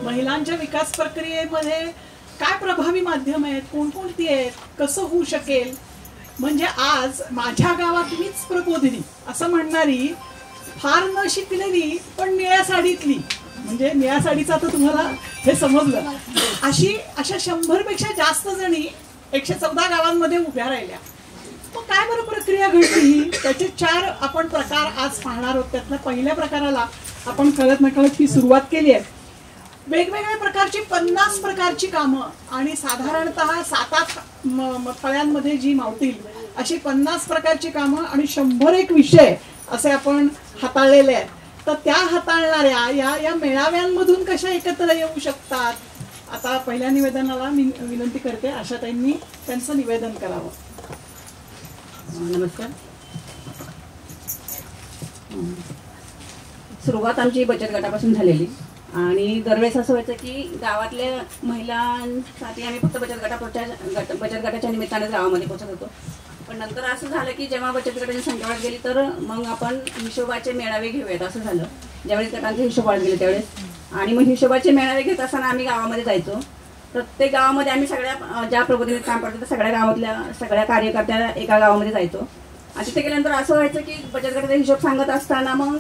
महिलांच्या विकास प्रक्रियेमध्ये काय प्रभावी माध्यम आहेत, कोणकोणती आहेत, कसं होऊ शकेल. म्हणजे आज माझ्या गावात मीच प्रबोधिनी असं म्हणणारी, फार न शिकलेली पण निळ्या साडीतली, म्हणजे निळ्या साडीचं आता तुम्हाला हे समजलं, अशा 100पेक्षा जास्त जणी 114 गावांमध्ये उभ्या राहिल्या. मग काय बरं प्रक्रिया घडली. त्याचे 4 आपण प्रकार आज पाहणार आहोत. त्यातल्या पहिल्या प्रकाराला आपण कळत नकळत ही सुरुवात केली आहे. वेगवेगळ्या प्रकारची 50 प्रकारची कामं आणि साधारणतः 7-8 फळ्यांमध्ये जी मावतील अशी 50 प्रकारची कामं आणि 101 विषय असे आपण हाताळलेले आहेत. तर त्या हाताळणाऱ्या या मेळाव्यांमधून कशा एकत्र येऊ शकतात. आता पहिल्या निवेदनाला मी विनंती करते, आशाताईंनी त्यांचं निवेदन करावं. नमस्कार. सुरुवात आमची बचत गटापासून झालेली आणि दरवेळेस असं व्हायचं की गावातल्या महिलांसाठी आम्ही फक्त बचत गटाच्या निमित्ताने गावामध्ये पोहोचत होतो. पण नंतर असं झालं की जेव्हा बचत गटाची संख्या वाढत गेली तर मग आपण हिशोबाचे मेळावे घेऊयात असं झालं. ज्यावेळेस गटांचे हिशोब वाढत गेले त्यावेळेस, आणि मग हिशोबाचे मेळावे घेत असताना आम्ही गावामध्ये जायचो. प्रत्येक गावामध्ये आम्ही सगळ्या ज्या प्रबोधिनीत काम करतो त्या सगळ्या गावातल्या सगळ्या कार्यकर्त्या एका गावामध्ये जायचो. आणि तिथे गेल्यानंतर असं व्हायचं की बचत गटाचा हिशोब सांगत असताना मग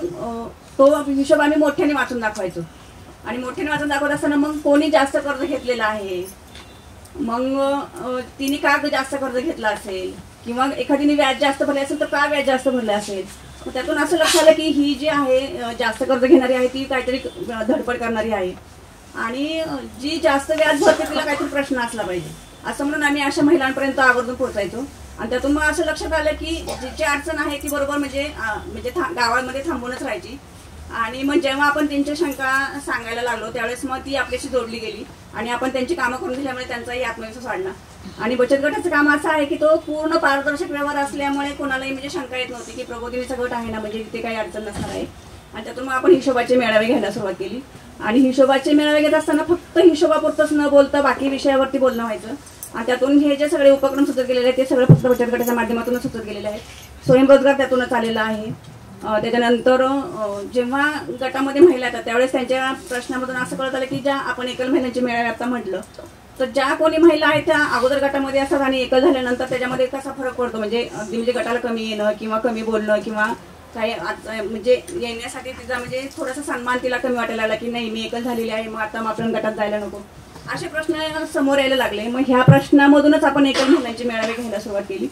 तो हिशोब आम्ही मोठ्याने वाचून दाखवायचो. आणि मोठ्याने वाचून दाखवत असताना मग कोणी जास्त कर्ज घेतलेलं आहे, मग तिने का जास्त कर्ज घेतला असेल, किंवा एखादीने व्याज जास्त भरले असेल तर का व्याज जास्त भरले असेल. मग त्यातून असं लक्षात आलं की ही जी आहे जास्त कर्ज घेणारी आहे ती काहीतरी धडपड करणारी आहे, आणि जी जास्त व्याज भरते तिला काहीतरी प्रश्न असला पाहिजे असं म्हणून आम्ही अशा महिलांपर्यंत आवर्जून पोहोचायचो. आणि त्यातून मग असं लक्षात आलं की जिची अडचण आहे ती बरोबर म्हणजे गावामध्ये थांबूनच राहायची. आणि मग जेव्हा आपण त्यांच्या शंका सांगायला लागलो त्यावेळेस मग ती आपल्याशी जोडली गेली आणि आपण त्यांची कामं करून दिल्यामुळे त्यांचाही आत्मविश्वास वाढला. आणि बचत गटाचं काम असं आहे की तो पूर्ण पारदर्शक व्यवहार असल्यामुळे कोणालाही म्हणजे शंका येत नव्हती की प्रबोधिनीचा गट आहे ना म्हणजे तिथे काही अडचण नसणार आहे. आणि त्यातून मग आपण हिशोबाचे मेळावे घ्यायला सुरुवात केली. आणि हिशोबाचे मेळावे घेत असताना फक्त हिशोबापुरतंच न बोलता बाकी विषयावरती बोलणं व्हायचं. आणि त्यातून हे जे सगळे उपक्रम सुचत गेलेले आहेत ते सगळं फक्त बचत गटाच्या माध्यमातूनच सुचत गेलेले आहेत. स्वयंरोजगार त्यातूनच आलेला आहे. त्याच्यानंतर जेव्हा गटामध्ये महिला येतात त्यावेळेस त्यांच्या प्रश्नामधून असं कळत आलं की ज्या आपण एकल महिलांचे मेळावे आता म्हटलं तर ज्या कोणी महिला आहेत त्या अगोदर गटामध्ये असतात आणि एकल झाल्यानंतर त्याच्यामध्ये कसा फरक पडतो, म्हणजे गटाला कमी येणं किंवा कमी बोलणं किंवा काही म्हणजे येण्यासाठी तिचा म्हणजे थोडासा सन्मान तिला कमी वाटायला लागला की नाही मी एकल झालेली आहे मग आता आपण गटात जायला नको, असे प्रश्न समोर यायला लागले. मग ह्या प्रश्नामधूनच आपण एकल महिलांचे मेळावे घ्यायला सुरुवात केली.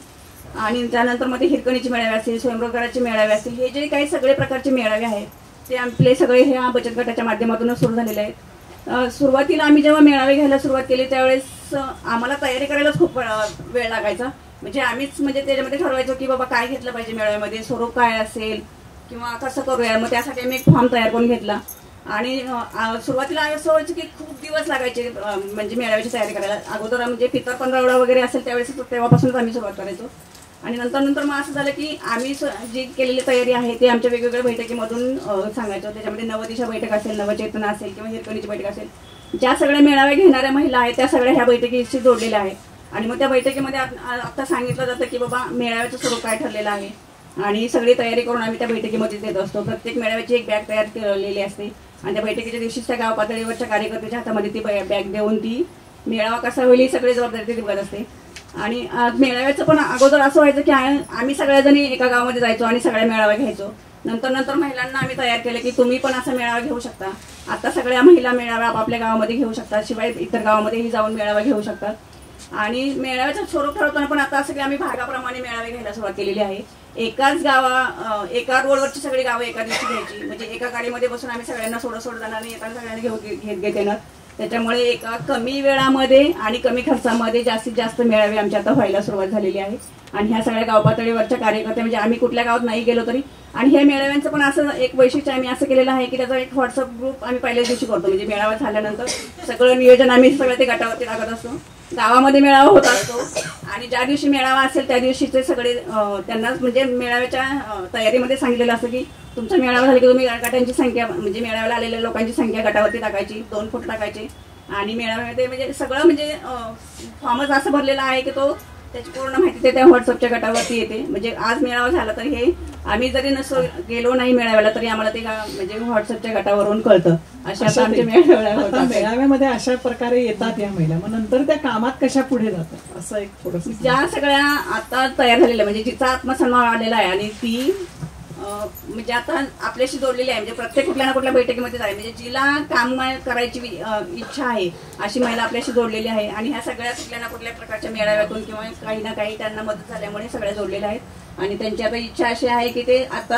आणि त्यानंतर मध्ये हिरकणीचे मेळावे असतील, स्वयंरोजगाराचे मेळावे असतील, हे जे काही सगळे प्रकारचे मेळावे आहेत ते आपले सगळे ह्या बचत गटाच्या माध्यमातूनच सुरू झालेले आहेत. सुरुवातीला आम्ही जेव्हा मेळावे घ्यायला सुरुवात केली त्यावेळेस आम्हाला तयारी करायलाच खूप वेळ लागायचा. म्हणजे आम्हीच म्हणजे त्याच्यामध्ये ठरवायचो की बाबा काय घेतलं पाहिजे मेळाव्यामध्ये, स्वरूप काय असेल किंवा कसं करूया. मग त्यासाठी आम्ही एक फॉर्म तयार करून घेतला. आणि सुरुवातीला असं व्हायचं की खूप दिवस लागायचे म्हणजे मेळाव्याची तयारी करायला. अगोदर म्हणजे पितर 15 वगैरे असेल त्यावेळेस तेव्हापासूनच आम्ही सुरुवात करायचो. आणि नंतर मग असं झालं की आम्ही जी केलेली तयारी आहे ते आमच्या वेगवेगळ्या बैठकीमधून सांगायचो. त्याच्यामध्ये नवदिशा बैठक असेल, नवचेतना असेल किंवा हिरकणीची बैठक असेल, ज्या सगळ्या मेळावे घेणाऱ्या महिला आहेत त्या सगळ्या ह्या बैठकीशी जोडलेल्या आहेत. आणि मग त्या बैठकीमध्ये आता सांगितलं जातं की बाबा मेळाव्याचं स्वरूप काय ठरलेलं आहे आणि सगळी तयारी करून आम्ही त्या बैठकीमध्ये देत असतो. प्रत्येक मेळाव्याची एक बॅग तयार केलेली असते आणि त्या बैठकीच्या दिवशीच त्या गाव पातळीवरच्या कार्यकर्त्याच्या हातामध्ये ती बॅग देऊन ती मेळावा कसा होईल ही सगळी जबाबदारी ती बघत असते. आणि मेळाव्याचं पण अगोदर असं व्हायचं की आम्ही सगळ्याजणी एका गावामध्ये जायचो आणि सगळ्या मेळावा घ्यायचो. नंतर महिलांना आम्ही तयार केलं की तुम्ही पण असा मेळावा घेऊ शकता. आता सगळ्या महिला मेळावा आपापल्या गावामध्ये घेऊ शकतात, शिवाय इतर गावामध्येही जाऊन मेळावा घेऊ शकतात. आणि मेळाव्याचं स्वरूप ठरवताना पण आता असं की आम्ही भागाप्रमाणे मेळावे घ्यायला सुरुवात केलेली आहे. एका रोडवरची सगळी गावं एका दिवशी घ्यायची, म्हणजे एका गाडीमध्ये बसून आम्ही सगळ्यांना सोडत जाणार नाही, येताना सगळ्यांना घेत येणार. त्याच्यामुळे एका कमी वेळामध्ये आणि कमी खर्चामध्ये जास्तीत जास्त मेळावे आमच्या आता व्हायला सुरुवात झालेली आहे. आणि ह्या सगळ्या गाव पातळीवरच्या कार्यकर्ते म्हणजे आम्ही कुठल्या गावात नाही गेलो तरी. आणि ह्या मेळाव्यांचं पण असं एक वैशिष्ट्य आम्ही असं केलेलं आहे की त्याचा एक व्हॉट्सअप ग्रुप आम्ही पहिल्याच दिवशी करतो. म्हणजे मेळावा झाल्यानंतर सगळं नियोजन आम्ही सगळं ते गटावरती टाकत असतो. गावामध्ये मेळावा होत असतो आणि ज्या दिवशी मेळावा असेल त्या दिवशीचे सगळे त्यांना म्हणजे मेळाव्याच्या तयारीमध्ये सांगितलेलं असतं की तुमचा मेळावा झाला की तुम्ही गटांची संख्या म्हणजे मेळाव्याला आलेल्या लोकांची संख्या गटावरती टाकायची, 2 फूट टाकायचे. आणि मेळाव्यामध्ये म्हणजे सगळं म्हणजे फॉर्मच असं भरलेला आहे की तो त्याची पूर्ण माहिती ते त्या व्हॉट्सअपच्या गटावरती येते. म्हणजे आज मेळावा झाला तर हे आम्ही जरी नसो गेलो नाही मेळाव्याला तरी आम्हाला ते म्हणजे व्हॉट्सअपच्या गटावरून कळतं. अशा आमच्या मेळाव्यामध्ये अशा प्रकारे येतात या महिला, मग नंतर त्या कामात कशा पुढे जातात असं एक थोडंसं. ज्या सगळ्या आता तयार झालेल्या म्हणजे जिचा आत्मसन्मान आलेला आहे आणि ती म्हणजे आता आपल्याशी जोडलेली आहे, म्हणजे प्रत्येक कुठल्या ना कुठल्या बैठकीमध्ये आहे, म्हणजे जिला काम करायची इच्छा आहे अशी महिला आपल्याशी जोडलेली आहे. आणि ह्या सगळ्या कुठल्या ना कुठल्या प्रकारच्या मेळाव्यातून किंवा काही ना काही त्यांना मदत झाल्यामुळे सगळ्या जोडलेल्या आहेत. आणि त्यांची आता इच्छा अशी आहे की ते आता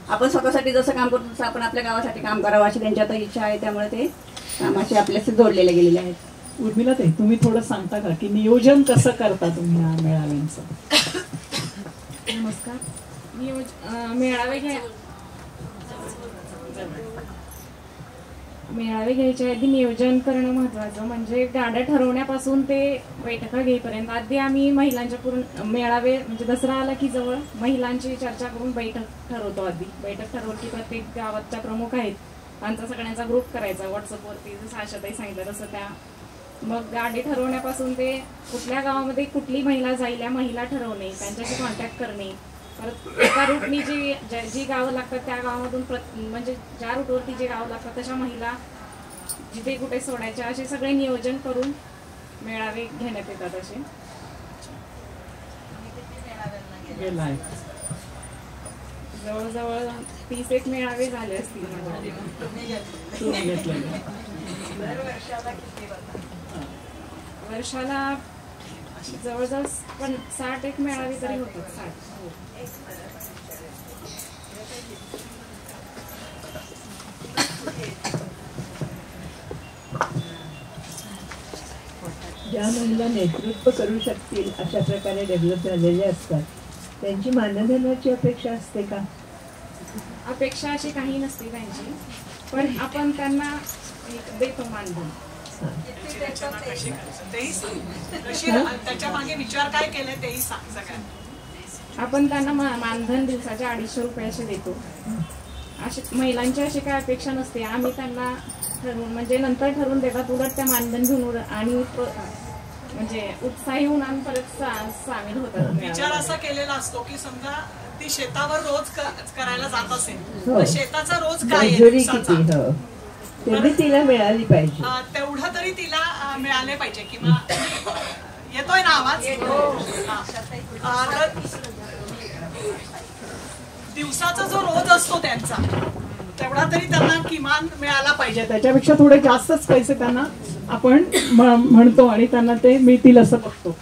आपण स्वतःसाठी जसं काम करतो तसं आपण आपल्या गावासाठी काम करावं अशी त्यांची आता इच्छा आहे. त्यामुळे ते कामाशी आपल्याशी जोडलेले गेलेले आहेत. उर्मिला ताई, तुम्ही थोडं सांगता का की नियोजन कसं करता तुम्ही या मेळाव्यांचं? नमस्कार. मेळावे घ्यायच्या आधी नियोजन करणं महत्त्वाचं. म्हणजे गाड्या ठरवण्यापासून ते बैठका घेईपर्यंत आधी आम्ही महिलांच्या पूर्ण मेळावे म्हणजे दसरा आला की जवळ महिलांची चर्चा करून बैठक ठरवतो. आधी बैठक ठरवली की प्रत्येक गावाच्या प्रमुख आहेत त्यांचा सगळ्यांचा ग्रुप करायचा व्हॉट्सअपवरती, जसं आशाताई सांगितलं तसं. त्या मग गाडी ठरवण्यापासून ते कुठल्या गावामध्ये कुठली महिला जाईल या महिला ठरवणे, त्यांच्याशी कॉन्टॅक्ट करणे, परत एका रूटनी जी गावं लागतात त्या गावामधून म्हणजे ज्या रूटवरती जे गावं लागतात तशा महिला जिथे कुठे सोडायच्या असे सगळे नियोजन करून मेळावे घेण्यात येतात. असे जवळजवळ 30 मेळावे झाले असतील वर्षाला. जवळजवळ 60 मेळावे तरी होतात. 60. ज्या महिला नेतृत्व करू शकतील अशा प्रकारे डेव्हलप झालेल्या असतात त्यांची मानधनाची अपेक्षा असते का? अपेक्षा अशी काही नसते त्यांची, पण आपण त्यांना देतो मानधन. त्याच्या मागे विचार काय केले तेही सांग सगळ्यांना. आपण त्यांना मानधन दिवसाचे 250 रुपये असे देतो. असे महिलांची अशी काय अपेक्षा नसते. आम्ही त्यांना ठरवून म्हणजे नंतर ठरवून देतात. उलट त्या मानधन घेऊन आणि म्हणजे उत्साही होऊन आम्ही परत सामील होतात. विचार असा केलेला असतो की समजा ती शेतावर रोज करायला जात असेल, शेताचा रोज काय तेवढी तिला मिळाली पाहिजे, तेवढं तरी तिला मिळाले पाहिजे. किंवा येतोय ना आवाज? दिवसाचा जो रोज असतो त्यांचा तेवढा तरी त्यांना किमान मिळाला पाहिजे. त्याच्यापेक्षा थोडे जास्तच पैसे त्यांना आपण म्हणतो आणि त्यांना ते मिळतील असं बघतो.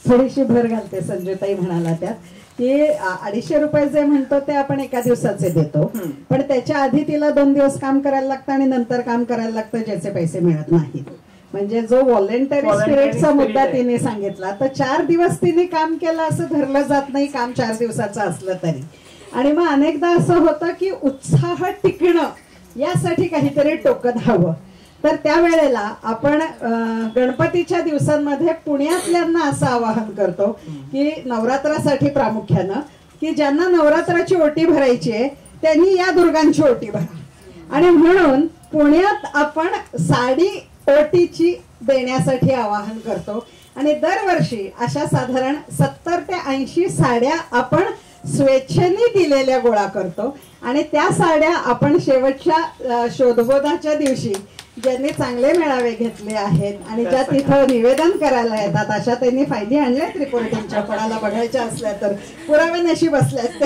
थोडीशी भर घालते. संजयताई म्हणाला त्यात की 250 रुपये जे म्हणतो ते आपण एका दिवसाचे देतो, पण त्याच्या आधी तिला 2 दिवस काम करायला लागतं आणि नंतर काम करायला लागतं ज्याचे पैसे मिळत नाहीत. म्हणजे जो व्हॉलेंटरी स्पिरिटचा मुद्दा तिने सांगितला, तर 4 दिवस तिने काम केलं असं धरलं जात नाही, काम 4 दिवसाचं असलं तरी. आणि मग अनेकदा असं होतं की उत्साह टिकणं यासाठी काहीतरी टोकन हवं. तर त्यावेळेला आपण गणपतीच्या दिवसांमध्ये पुण्यातल्यांना असं आवाहन करतो की नवरात्रासाठी प्रामुख्यानं की ज्यांना नवरात्राची ओटी भरायची आहे त्यांनी या दुर्गांची ओटी भरा. आणि म्हणून पुण्यात आपण साडी ओटीची देण्यासाठी आवाहन करतो. आणि दरवर्षी अशा साधारण 70 ते 80 साड्या आपण स्वेच्छेने दिलेल्या गोळा करतो. आणि त्या साड्या आपण शेवटच्या शोधबोधाच्या दिवशी ज्यांनी चांगले मेळावे घेतले आहेत आणि ज्या तिथं निवेदन करायला येतात अशा त्यांनी फायली आणल्यात रिपोर्टिंगच्या, कोणाला बघायच्या असल्या तर पुरावे नशीब असल्यात.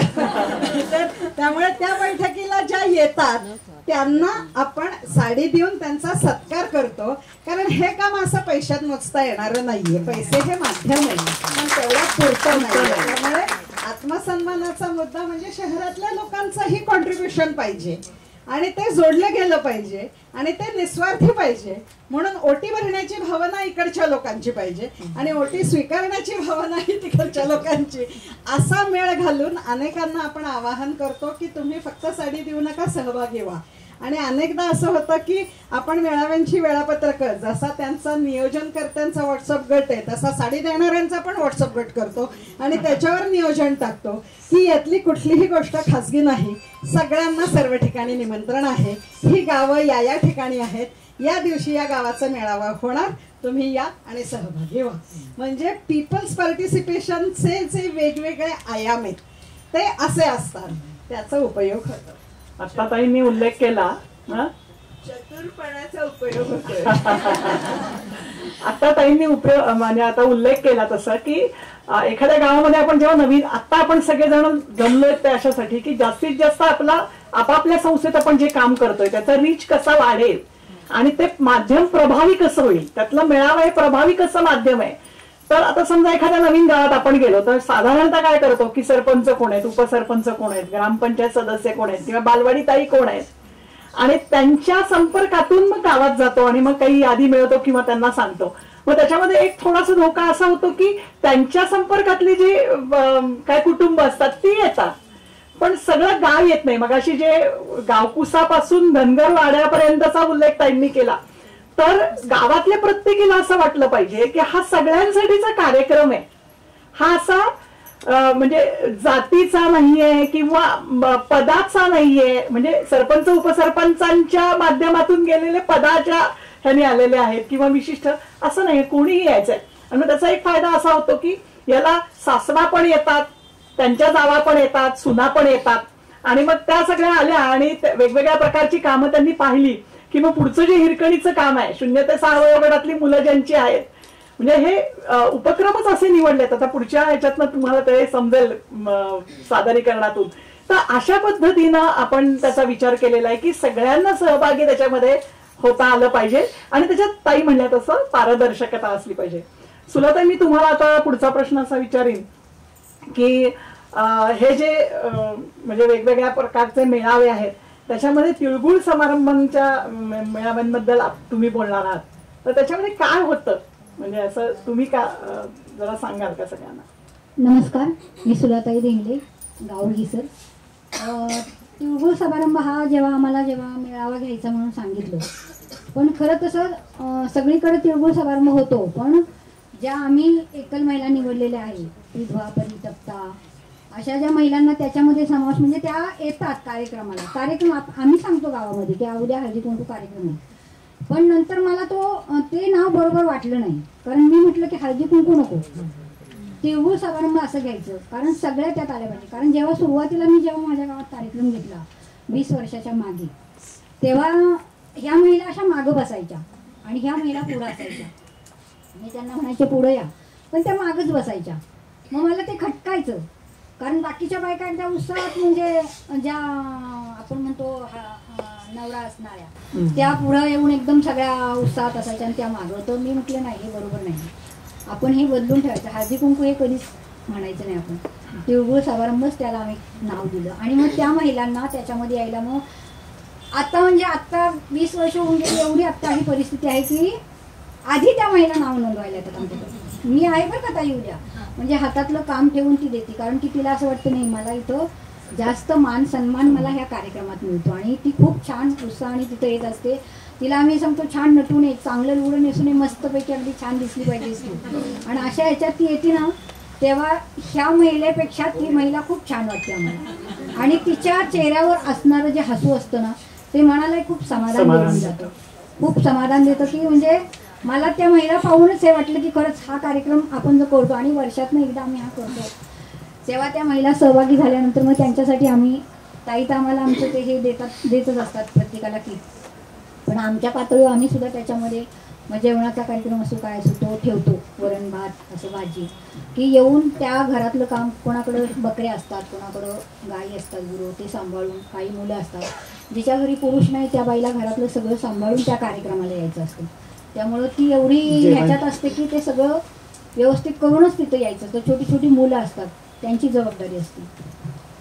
त्यामुळे त्या बैठकीला ज्या येतात त्यांना आपण साडी देऊन त्यांचा सत्कार करतो. कारण हे काम असं पैशात मोजता येणारं नाहीये, पैसे हे माध्यम आहे पण तेवढा पुरतं नाही. त्यामुळे आत्मसन्मानाचा मुद्दा म्हणजे शहरातल्या लोकांचंही कॉन्ट्रीब्युशन पाहिजे आणि ते जोडलं गेलं पाहिजे आणि ते निस्वार्थी पाहिजे. म्हणून ओटी भरण्याची भावना इकडच्या लोकांची पाहिजे आणि ओटी स्वीकारण्याची भावना ही तिकडच्या लोकांची. असा मेळ घालून अनेकांना आपण आवाहन करतो की तुम्ही फक्त साडी देऊ नका, सहभागी व्हा. आणि अनेकदा असं होतं की आपण मेळाव्यांची वेळापत्रक जसा त्यांचा नियोजनकर्त्यांचा व्हॉट्सअप गट आहे तसा साडी देणाऱ्यांचा पण व्हॉट्सअप गट करतो आणि त्याच्यावर नियोजन टाकतो की यातली कुठलीही गोष्ट खाजगी नाही, सगळ्यांना सर्व ठिकाणी निमंत्रण आहे, ही गावं या ठिकाणी आहेत, या दिवशी या गावाचा मेळावा होणार, तुम्ही या आणि सहभागी व्हा. म्हणजे पीपल्स पार्टिसिपेशनचे जे वेगवेगळे आयाम आहेत ते असे असतात, त्याचा उपयोग होतो. आता ताईंनी उल्लेख केला चतुरपणाचा उपयोग होतोय. आता ताईंनी म्हणजे आता उल्लेख केला तसा की एखाद्या गावामध्ये आपण जेव्हा नवीन आता आपण सगळेजण जमलोय ते अशासाठी की जास्तीत जास्त आपापल्या संस्थेत आपण जे काम करतोय त्याचा रीच कसा वाढेल आणि ते माध्यम प्रभावी कसं होईल, त्यातलं मेळावा हे प्रभावी कसं माध्यम आहे. तर आता समजा एखाद्या नवीन गावात आपण गेलो तर साधारणतः काय करतो की सरपंच कोण आहेत, उपसरपंच कोण आहेत, ग्रामपंचायत सदस्य कोण आहेत किंवा बालवाडी ताई कोण आहेत आणि त्यांच्या संपर्कातून मग गावात जातो आणि मग काही यादी मिळवतो किंवा त्यांना सांगतो. मग त्याच्यामध्ये एक थोडासा धोका असा होतो की त्यांच्या संपर्कातली जी काय कुटुंब असतात ती येतात पण सगळं गाव येत नाही. मग अशी जे गावकुसापासून धनगर वाड्यापर्यंतचा उल्लेख ताईंनी केला तर गावातल्या प्रत्येकीला असं वाटलं पाहिजे की हा सगळ्यांसाठीचा कार्यक्रम आहे, हा असा म्हणजे जातीचा नाहीये किंवा पदाचा नाहीये, म्हणजे सरपंच उपसरपंचांच्या माध्यमातून गेलेले पदाच्या ह्याने आलेले आहेत किंवा विशिष्ट असं नाही, कोणीही यायचंय. आणि त्याचा एक फायदा असा होतो की याला सासवा पण येतात, त्यांच्या जावा पण येतात, सुना पण येतात आणि मग त्या सगळ्या आल्या आणि वेगवेगळ्या प्रकारची कामं त्यांनी पाहिली की मग पुढचं जे हिरकणीचं काम आहे 0 ते 6 वयोगटातली मुलं ज्यांची आहेत म्हणजे हे उपक्रमच असे निवडलेत. आता पुढच्या ह्याच्यातनं तुम्हाला ते समजेल सादरीकरणातून. तर अशा पद्धतीनं आपण त्याचा विचार केलेला आहे की सगळ्यांना सहभागी त्याच्यामध्ये होता आलं पाहिजे आणि त्याच्यात ताई म्हणल्या तसं पारदर्शकता असली पाहिजे. सुलताई, मी तुम्हाला आता पुढचा प्रश्न असा विचारीन की हे जे म्हणजे वेगवेगळ्या प्रकारचे मेळावे आहेत त्याच्यामध्ये तिळगुळ समारंभांच्या मेळाव्यांबद्दल तुम्ही बोलणार आहात तर त्याच्यामध्ये काय होतं म्हणजे असं तुम्ही का जरा सांगाल का सगळ्यांना? नमस्कार, मी सुलताई देंगले, गावगी सर. तिळगुळ समारंभ हा जेव्हा मेळावा घ्यायचा म्हणून सांगितलं पण खरं तसं सगळीकडे तिळगुळ समारंभ होतो पण ज्या आम्ही एकल महिला निवडलेल्या आहे विधवा परित्यक्ता अशा ज्या महिलांना त्याच्यामध्ये समावेश म्हणजे त्या येतात कार्यक्रमाला. कार्यक्रम आम्ही सांगतो गावामध्ये की उद्या हळदी कुंकू कार्यक्रम आहे पण नंतर मला ते नाव बरोबर वाटलं नाही कारण मी म्हटलं की हळदी कुंकू नको, तिळगुळ समारंभ असं घ्यायचं कारण सगळ्या त्यात आल्या पाहिजे. कारण जेव्हा सुरुवातीला मी माझ्या गावात कार्यक्रम घेतला 20 वर्षाच्या मागे तेव्हा ह्या महिला अशा मागं बसायच्या आणि ह्या महिला पुढं असायच्या. मी त्यांना म्हणायचे पुढं या पण त्या मागच बसायच्या. मग मला ते खटकायचं कारण बाकीच्या बायका एकदा उत्साहात म्हणजे ज्या आपण म्हणतो नवरा असणाऱ्या त्या पुढं येऊन एकदम सगळ्या उत्साहात असायच्या आणि त्या मागं. तर मी म्हटलं नाही, हे बरोबर नाही, आपण हे बदलून ठेवायचं. हळदी कुंकू हे कधीच म्हणायचं नाही, आपण तिळगुळ समारंभच त्याला आम्ही नाव दिलं. आणि मग त्या महिलांना त्याच्यामध्ये यायला मग आता म्हणजे आता 20 वर्ष होऊन गेली एवढी आत्ता ही परिस्थिती आहे की आधी त्या महिला नाव नोंदवायला येतात आमच्याकडे. मी आहे बरं का ताई उद्या म्हणजे हातातलं काम ठेवून ती देते कारण की तिला असं वाटतं नाही मला इथं जास्त मान सन्मान मला ह्या कार्यक्रमात मिळतो आणि ती खूप छान उत्साहाने तिथं येत असते. तिला आम्ही सांगतो छान नटून एक चांगलं लुगडं नेसून मस्तपैकी अगदी छान दिसली पाहिजे आणि अशा ह्याच्यात ती येते ना तेव्हा ह्या महिलेपेक्षा ती महिला खूप छान वाटते आम्हाला आणि तिच्या चेहऱ्यावर असणारं जे हसू असतं ना ते मनाला खूप समाधान देऊन जातं, खूप समाधान देतं की म्हणजे मला त्या महिला पाहूनच हे वाटलं की खरंच हा कार्यक्रम आपण जो करतो आणि वर्षातनं एकदा आम्ही हा करतो तेव्हा त्या महिला सहभागी झाल्यानंतर मग त्यांच्यासाठी आम्ही ताई तर आम्हाला आमचं ते हे देतच असतात प्रत्येकाला की पण आमच्या पातळीवर आम्ही सुद्धा त्याच्यामध्ये मग जेवणाचा कार्यक्रम असो काय असो तो ठेवतो, वरण भात असं भाजी की येऊन त्या घरातलं काम कोणाकडं बकऱ्या असतात कोणाकडं गाई असतात गुरु ते सांभाळून काही मुलं असतात जिच्या घरी पुरुष नाही त्या बाईला घरातलं सगळं सांभाळून त्या कार्यक्रमाला यायचं असतं. त्यामुळं ती एवढी ह्याच्यात असते की ते सगळं व्यवस्थित करूनच तिथं यायचं. तर छोटी छोटी मुलं असतात त्यांची जबाबदारी असते.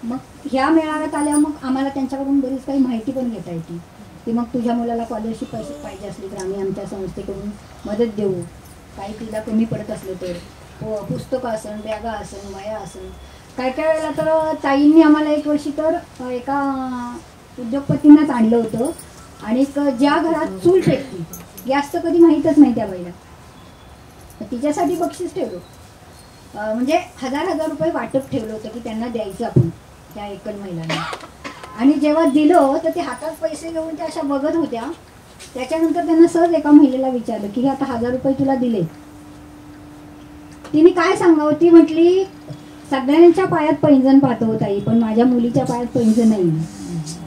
मग ह्या मेळाव्यात आल्या मग आम्हाला त्यांच्याकडून बरीच काही माहिती पण घेता येते की मग तुझ्या मुलाला स्कॉलरशिप पाहिजे असली तर आम्ही आमच्या संस्थेकडून मदत देऊ, काही तिला कमी पडत असलं तर पुस्तकं असन बॅगा असन वया असन. काय काय वेळेला तर ताईंनी आम्हाला एक वर्षी तर एका उद्योगपतींनाच आणलं होतं आणि ज्या घरात चूल पेटती, गॅस तर कधी माहीतच नाही त्या बाईला, तिच्यासाठी बक्षीस ठेवलं. म्हणजे 1000 रुपये वाटप ठेवलं होतं की त्यांना द्यायचं आपण त्या एकल महिलांना. आणि जेव्हा दिलं तर ते हातात पैसे घेऊन त्या अशा बघत होत्या. त्याच्यानंतर त्यांना सहज एका महिलेला विचारलं की हे आता 1000 रुपये तुला दिले, तिने काय सांगावं. ती म्हटली सगळ्यांच्या पायात पैंजण पाहतो ताई, पण माझ्या मुलीच्या पायात पैंजण नाही,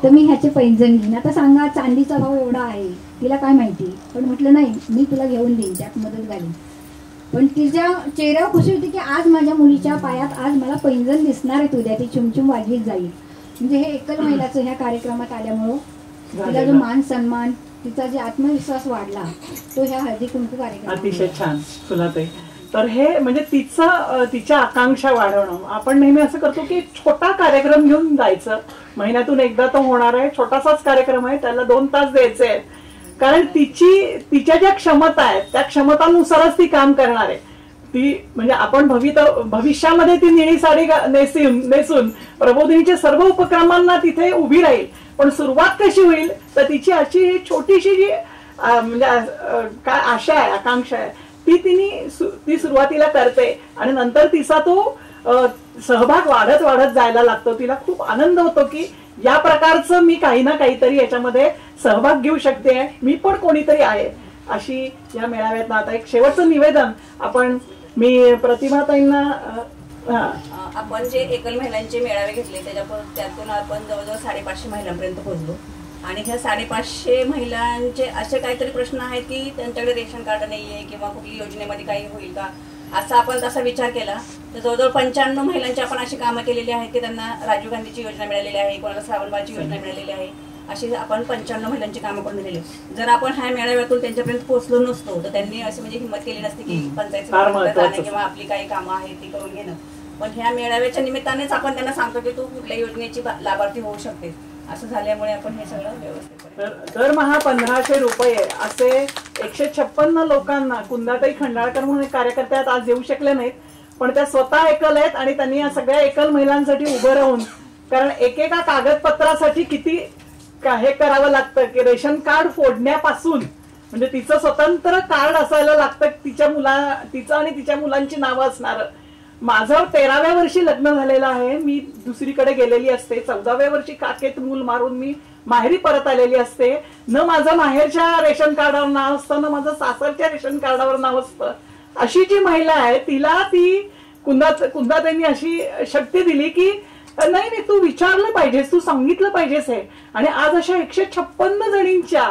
तर मी ह्याचे पैंजण घेईन. आता सांगा चांदीचा भाव एवढा आहे, तिला काय माहिती, पण म्हटलं नाही मी तुला घेऊन देईन, त्यात मदत घालीन. पण तिच्या चेहऱ्यावर खुशी होती की आज माझ्या मुलीच्या पायात आज मला पैंजण दिसणार आहे, उद्या ती चुमचुम वाजवीत जाईल. म्हणजे हे एकल महिलाचं ह्या कार्यक्रमात आल्यामुळं तिला जो मान सन्मान, तिचा जे आत्मविश्वास वाढला तो ह्या हळदी कुंकू कार्यक्रम. अतिशय छान फुलाताई. तर हे म्हणजे तिच्या आकांक्षा वाढवणं. आपण नेहमी असं करतो की छोटा कार्यक्रम घेऊन जायचं, महिन्यातून एकदा तो होणार आहे, छोटासाच कार्यक्रम आहे, त्याला 2 तास द्यायचे आहेत, कारण तिच्या ज्या क्षमता आहेत त्या क्षमतानुसारच ती काम करणार आहे. ती म्हणजे आपण भविष्यामध्ये ती निळी साडी नेसून प्रबोधिनीच्या सर्व उपक्रमांना तिथे उभी राहील. पण सुरुवात कशी होईल तर तिची अशी छोटीशी जी म्हणजे काय आशा आहे, आकांक्षा आहे, ती सुरुवातीला करते आणि नंतर तिचा तो सहभाग वाढत वाढत जायला लागतो. तिला खूप आनंद होतो की या प्रकारचं मी काही ना काहीतरी याच्यामध्ये सहभाग घेऊ शकते, मी पण कोणीतरी आहे अशी या मेळाव्यात. आता एक शेवटचं निवेदन मी प्रतिभाताईंना, आपण जे एकल महिलांचे मेळावे घेतले त्यातून आपण जवळजवळ 550 महिलांपर्यंत पोहोचलो. आणि ह्या 550 महिलांचे असे काहीतरी प्रश्न आहेत की त्यांच्याकडे रेशन कार्ड नाहीये किंवा कुठली योजनेमध्ये काही होईल का, असा आपण तसा विचार केला तर जवळजवळ 95 महिलांची आपण अशी कामं केलेली आहेत की त्यांना राजीव गांधीची योजना मिळालेली आहे, कोणाला श्रावणबाळची योजना मिळालेली आहे, अशी आपण 95 महिलांची कामं करून दिलेली. जर आपण ह्या मेळाव्यातून त्यांच्यापर्यंत पोहोचलो नसतो तर त्यांनी अशी म्हणजे हिंमत केली नसती की पंचायत जाणं किंवा आपली काही कामं आहेत ती करून घेणं. पण ह्या मेळाव्याच्या निमित्तानेच आपण त्यांना सांगतो की तू कुठल्या योजनेची लाभार्थी होऊ शकते. असं झाल्यामुळे आपण हे सगळं व्यवस्थित दरमहा 1500 रुपये असे 156 लोकांना कुंदाताई खंडाळकर म्हणून कार्यकर्ते आज येऊ शकले नाहीत, पण त्या स्वतः एकल आहेत आणि त्यांनी या सगळ्या एकल महिलांसाठी उभं राहून, कारण एकेका कागदपत्रासाठी किती हे करावं लागतं की रेशन कार्ड फोडण्यापासून म्हणजे तिचं स्वतंत्र कार्ड असायला लागतं, तिचं आणि तिच्या मुलांची नावं असणार. माझं 13व्या वर्षी लग्न झालेलं आहे, मी दुसरीकडे गेलेली असते, 14व्या वर्षी काकेत मूल मारून मी माहेरी परत आलेली असते. न माझं माहेरच्या रेशन कार्डावर नाव असतं, न माझं सासरच्या रेशन कार्डावर नाव असतं. अशी जी महिला आहे तिला ती कुंदाताईंनी अशी शक्ती दिली की नाही तू विचारलं पाहिजेस, तू सांगितलं पाहिजेस हे. आणि आज अशा 156 जणींच्या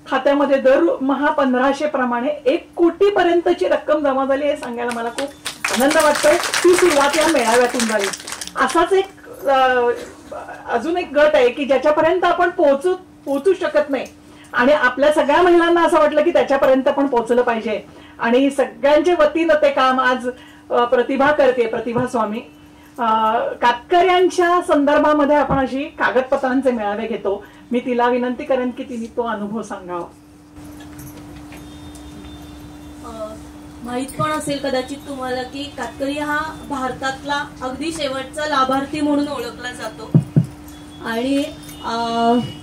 खात्यामध्ये दरमहा 1500 प्रमाणे 1 कोटीपर्यंतची रक्कम जमा झाली हे सांगायला मला खूप आनंद वाटतोय. ती सुरुवात या मेळाव्यातून झाली. असाच एक अजून एक गट आहे की ज्याच्यापर्यंत आपण पोहोचू शकत नाही आणि आपल्या सगळ्या महिलांना असं वाटलं की त्याच्यापर्यंत पण पोहोचलं पाहिजे आणि सगळ्यांच्या वतीनं ते काम आज प्रतिभा करते, प्रतिभा स्वामी. कातकऱ्यांच्या संदर्भामध्ये आपण अशी कागदपत्रांचे मेळावे घेतो. मी तिला विनंती करेन की तिने तो अनुभव सांगावा. माहित पण असेल कदाचित तुम्हाला की कातकरी हा भारतातला अगदी शेवटचा लाभार्थी म्हणून ओळखला जातो आणि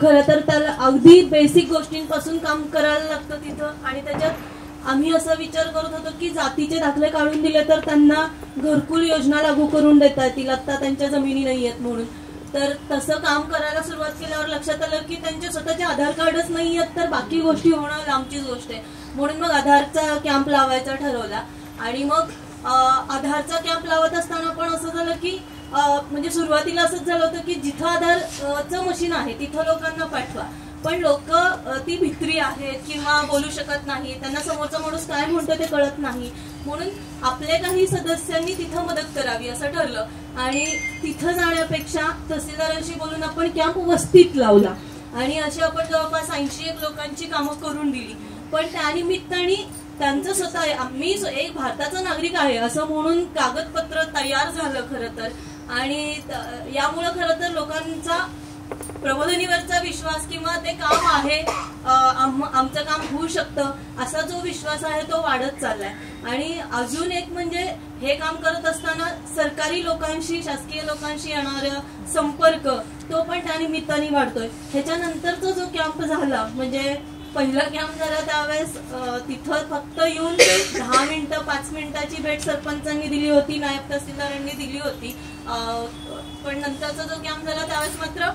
खरं तर त्याला अगदी बेसिक गोष्टींपासून काम करायला लागतं तिथं. आणि त्याच्यात आम्ही असा विचार करत होतो की जातीचे दाखले काढून दिले तर त्यांना घरकुल योजना लागू करून देता येतील, आता त्यांच्या जमिनी नाही आहेत म्हणून. तर तसं काम करायला सुरुवात केल्यावर लक्षात आलं की त्यांचे स्वतःचे आधार कार्डच नाही आहेत, तर बाकी गोष्टी होणं लांबचीच गोष्ट आहे. म्हणून मग आधारचा कॅम्प लावायचा ठरवला. आणि मग आधारचा कॅम्प लावत असताना पण असं झालं की म्हणजे सुरुवातीला असंच झालं होतं की जिथं आधारचं मशीन आहे तिथं लोकांना पाठवा, पण लोक ती भित्री आहेत किंवा बोलू शकत नाही, त्यांना समोरचा माणूस काय म्हणतो ते कळत नाही. म्हणून आपल्या काही सदस्यांनी तिथं मदत करावी असं ठरलं आणि तिथं जाण्यापेक्षा तहसीलदारांशी बोलून आपण कॅम्प वस्तीत लावला आणि अशी आपण जवळपास 81 लोकांची कामं करून दिली. पण त्यानिमित्ताने त्यांचं स्वतः मी एक भारताचा नागरिक आहे असं म्हणून कागदपत्र तयार झालं खरं तर. आणि यामुळं खरं तर लोकांचा प्रबोधिनीवरचा विश्वास किंवा ते काम आहे, आमचं काम होऊ शकतं असा जो विश्वास आहे तो वाढत चाललाय. आणि अजून एक म्हणजे हे काम करत असताना सरकारी लोकांशी, शासकीय लोकांशी येणारा संपर्क तो पण त्या निमित्ताने वाढतोय. ह्याच्यानंतरचा जो कॅम्प झाला म्हणजे पहिला कॅम्प झाला त्यावेळेस तिथं फक्त येऊन 10 मिनिटं 5 मिनिटाची भेट सरपंचांनी दिली होती, नायब तहसीलदारांनी दिली होती. पण नंतरचा जो कॅम्प झाला त्यावेळेस मात्र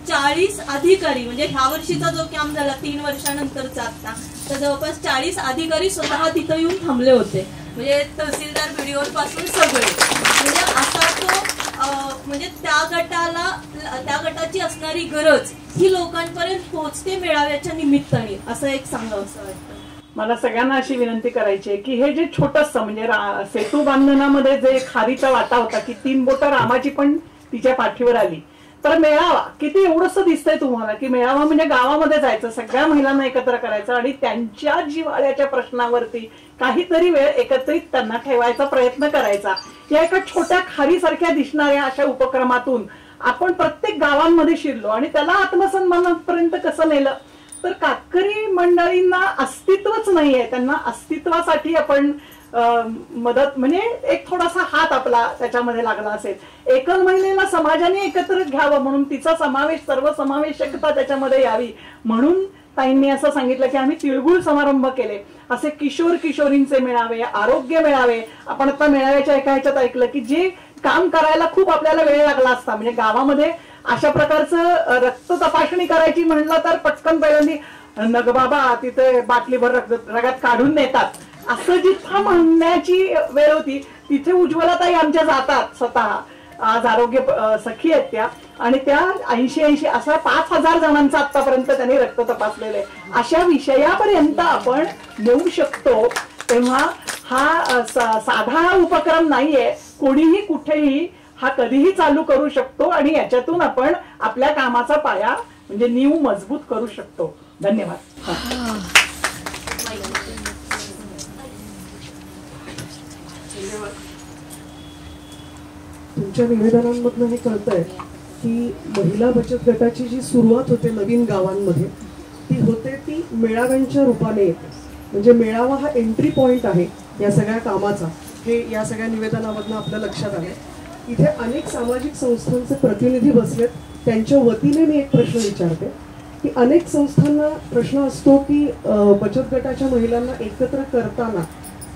40 अधिकारी म्हणजे ह्या वर्षीचा जो कॅम्प झाला 3 वर्षानंतरचा आता, तर जवळपास 40 अधिकारी स्वतः तिथं येऊन थांबले होते. म्हणजे तहसीलदार व्हिडिओ पासून सगळे म्हणजे असा तो म्हणजे त्या गटाची असणारी गरज ही लोकांपर्यंत पोहोचते मेळाव्याच्या निमित्ताने, असं एक सांगावं असं वाटतं. मला सगळ्यांना अशी विनंती करायची आहे की हे जे छोटंसं म्हणजे सेतू बांधण्यामध्ये जे खारीचा वाटा होता की 3 बोटं रामाची पण तिच्या पाठीवर आली, तर मेळावा किती एवढंसं दिसतंय तुम्हाला की मेळावा म्हणजे गावामध्ये जायचं, सगळ्या महिलांना एकत्र करायचं आणि त्यांच्या जिव्हाळ्याच्या प्रश्नावरती काहीतरी वेळ एकत्रित त्यांना ठेवायचा प्रयत्न करायचा. या एका छोट्या खारीसारख्या दिसणाऱ्या अशा उपक्रमातून आपण प्रत्येक गावांमध्ये शिरलो आणि त्याला आत्मसन्मानापर्यंत कसं नेलं तर कातकरी मंडळींना अस्तित्वच नाहीये, त्यांना अस्तित्वासाठी आपण मदत म्हणजे एक थोडासा हात आपला त्याच्यामध्ये लागला असेल. एकल महिलेला समाजाने एकत्र घ्यावं म्हणून तिचा समावेश, सर्वसमावेशकता त्याच्यामध्ये यावी म्हणून ताईंनी असं सांगितलं की आम्ही तिळगुळ समारंभ केले. असे किशोर किशोरींचे मेळावे, आरोग्य मेळावे. आपण आता मेळाव्याच्या एका ह्याच्यात ऐकलं की जे काम करायला खूप आपल्याला वेळ लागला असता म्हणजे गावामध्ये अशा प्रकारचं रक्त तपासणी करायची म्हणलं तर पटकन पहिल्यांदा नग बाबा तिथे बाटलीभर रगत काढून नेतात असं जिथं म्हणण्याची वेळ होती तिथे उज्ज्वलाताई आमच्या जातात स्वतः. आज आरोग्य सखी आहेत त्या आणि त्या 80 असा 5000 जणांचा आतापर्यंत त्यांनी रक्त तपासलेलं आहे. अशा विषयापर्यंत आपण नेऊ शकतो. तेव्हा हा साधा उपक्रम नाहीये, कोणीही कुठेही हा कधीही चालू करू शकतो आणि याच्यातून आपण आपल्या कामाचा पाया म्हणजे नीव मजबूत करू शकतो. धन्यवाद. तुमच्या निवेदनांमधून हे कळतंय की महिला बचत गटाची जी सुरुवात होते नवीन गावांमध्ये ती होते ती मेळाव्यांच्या रूपाने येते. म्हणजे मेळावा हा एंट्री पॉइंट आहे या सगळ्या कामाचा. हे या सगळ्या निवेदनामधून आपल्या लक्षात आले. इथे अनेक सामाजिक संस्थांचे प्रतिनिधी बसलेत. त्यांच्या वतीने मी एक प्रश्न विचारते की अनेक संस्थांना प्रश्न असतो की बचत गटाच्या महिलांना एकत्र करताना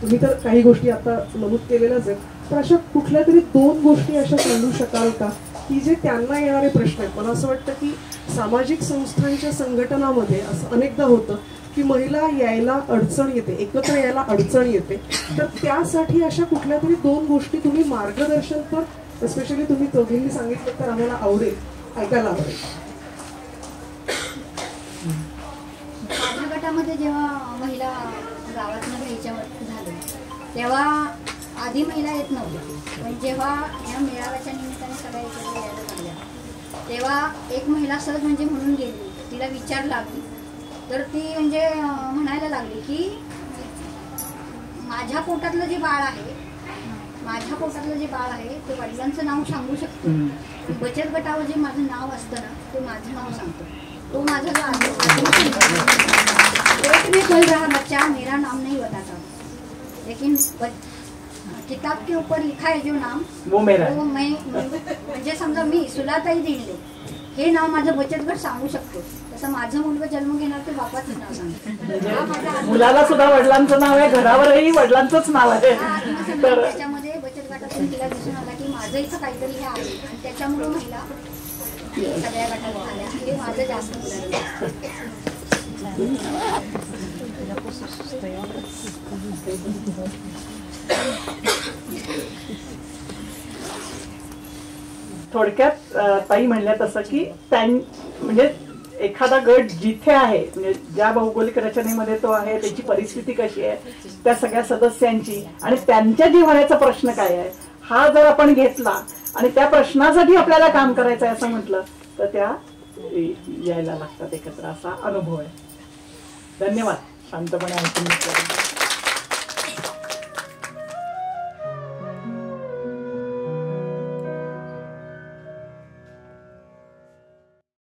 तुम्ही तर काही गोष्टी आता नमूद केलेल्याच आहेत, तर अशा कुठल्या तरी 2 गोष्टी अशा सांगू शकाल का की जे त्यांना येणारे प्रश्न आहेत. मला असं वाटतं की सामाजिक संस्थांच्या संघटनामध्ये असं अनेकदा होतं की महिला यायला अडचण येते, एकत्र यायला अडचण येते. तर त्यासाठी अशा कुठल्या तरी 2 गोष्टी तुम्ही मार्गदर्शन पण स्पेशली तुम्ही दोघींनी सांगितलं तर आम्हाला आवडेल, ऐकायला आवडेल. माझ्या गटामध्ये जेव्हा महिला गावातनं घ्यायच्या झालं तेव्हा आधी महिला येत नव्हत्या, पण जेव्हा या मेळाव्याच्या निमित्ताने सगळ्या एकत्र यायला लागल्या तेव्हा एक महिला सहज म्हणजे म्हणून गेली, तिला विचार लागली तर ती म्हणजे म्हणायला लागली की माझ्या पोटातलं जे बाळ आहे ते वडिलांचं नाव सांगू शकतो, बचत गटावर जे माझं नाव असतं ना ते माझं नाव सांगतो, तो माझा जो पेट में पल रहा बच्चा मेरा नाम नहीं बताता, लेकिन किताब के ऊपर लिखा है जो नाम वो मेरा, वो मैं म्हणजे समजा मी सुलाताई दिंडले हे नाव माझं बचत गट सांगू शकतो, तसं माझं मुलगा जन्म घेणार ते बापाचं नाव सांगतो. मुलाला सुद्धा वडिलांचं नाव आहे, घरावरही वडिलांचंच नाव आहे. त्याच्यामध्ये बचत गटातून तिला दिसून आला की माझं इथं काहीतरी हे आहे आणि त्याच्यामुळे महिला सगळ्या गटाला आल्या. हे माझं जास्त थोडक्यात ताई म्हणल्या तसं की म्हणजे एखादा गट जिथे आहे म्हणजे ज्या भौगोलिक रचनेमध्ये तो आहे त्याची परिस्थिती कशी आहे, त्या सगळ्या सदस्यांची आणि त्यांच्या जिव्हाळ्याचा प्रश्न काय आहे हा जर आपण घेतला आणि त्या प्रश्नासाठी आपल्याला काम करायचं आहे असं म्हटलं तर त्या यायला लागतात एकत्र, असा अनुभव आहे. धन्यवाद शांतपणे ऐकून घेतल्याबद्दल.